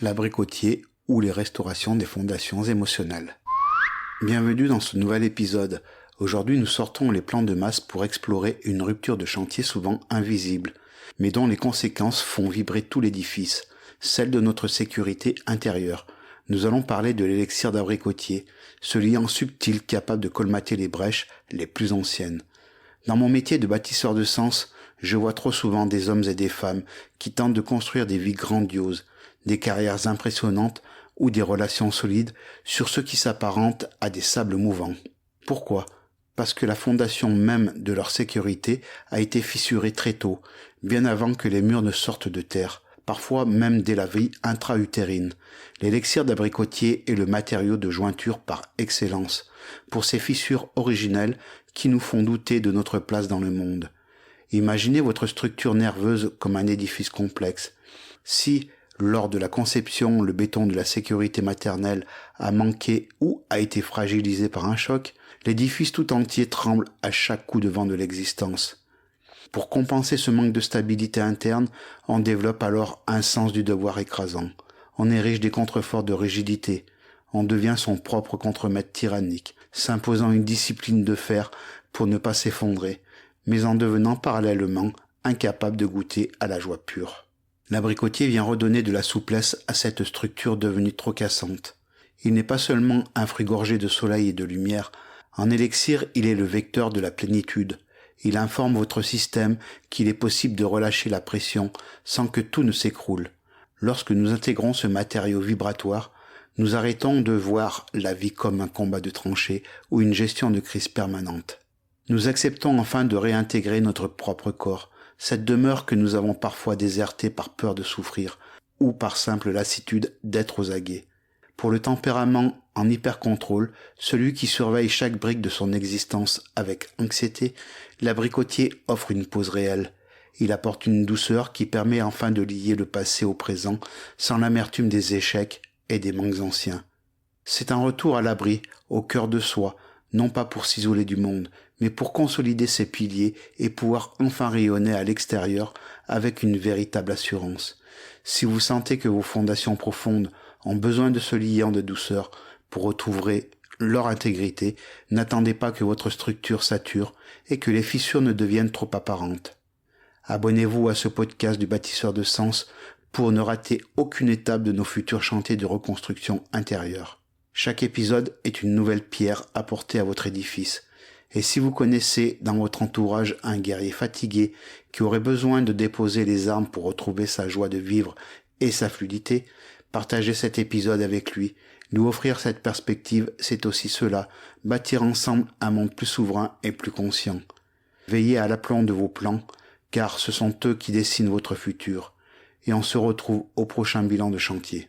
l'abricotier ou les restaurations des fondations émotionnelles. Bienvenue dans ce nouvel épisode. Aujourd'hui, nous sortons les plans de masse pour explorer une rupture de chantier souvent invisible, mais dont les conséquences font vibrer tout l'édifice, celle de notre sécurité intérieure. Nous allons parler de l'élixir d'abricotier, ce liant subtil capable de colmater les brèches les plus anciennes. Dans mon métier de bâtisseur de sens, je vois trop souvent des hommes et des femmes qui tentent de construire des vies grandioses, des carrières impressionnantes ou des relations solides sur ce qui s'apparente à des sables mouvants. Pourquoi ? Parce que la fondation même de leur sécurité a été fissurée très tôt, bien avant que les murs ne sortent de terre, parfois même dès la vie intra-utérine. L'élixir d'abricotier est le matériau de jointure par excellence, pour ces fissures originelles qui nous font douter de notre place dans le monde. Imaginez votre structure nerveuse comme un édifice complexe. Si, lors de la conception, le béton de la sécurité maternelle a manqué ou a été fragilisé par un choc, l'édifice tout entier tremble à chaque coup de vent de l'existence. Pour compenser ce manque de stabilité interne, on développe alors un sens du devoir écrasant. On érige des contreforts de rigidité. On devient son propre contremaître tyrannique, s'imposant une discipline de fer pour ne pas s'effondrer, mais en devenant parallèlement incapable de goûter à la joie pure. L'abricotier vient redonner de la souplesse à cette structure devenue trop cassante. Il n'est pas seulement un fruit gorgé de soleil et de lumière. En élixir, il est le vecteur de la plénitude. Il informe votre système qu'il est possible de relâcher la pression sans que tout ne s'écroule. Lorsque nous intégrons ce matériau vibratoire, nous arrêtons de voir la vie comme un combat de tranchées ou une gestion de crise permanente. Nous acceptons enfin de réintégrer notre propre corps, cette demeure que nous avons parfois désertée par peur de souffrir ou par simple lassitude d'être aux aguets. Pour le tempérament en hyper-contrôle, celui qui surveille chaque brique de son existence avec anxiété, l'abricotier offre une pause réelle. Il apporte une douceur qui permet enfin de lier le passé au présent sans l'amertume des échecs et des manques anciens. C'est un retour à l'abri, au cœur de soi, non pas pour s'isoler du monde, mais pour consolider ses piliers et pouvoir enfin rayonner à l'extérieur avec une véritable assurance. Si vous sentez que vos fondations profondes ont besoin de ce liant de douceur pour retrouver leur intégrité, n'attendez pas que votre structure sature et que les fissures ne deviennent trop apparentes. Abonnez-vous à ce podcast du bâtisseur de sens pour ne rater aucune étape de nos futurs chantiers de reconstruction intérieure. Chaque épisode est une nouvelle pierre apportée à votre édifice. Et si vous connaissez dans votre entourage un guerrier fatigué qui aurait besoin de déposer les armes pour retrouver sa joie de vivre et sa fluidité, partagez cet épisode avec lui. Lui offrir cette perspective, c'est aussi cela, bâtir ensemble un monde plus souverain et plus conscient. Veillez à l'aplomb de vos plans, car ce sont eux qui dessinent votre futur. Et on se retrouve au prochain bilan de chantier.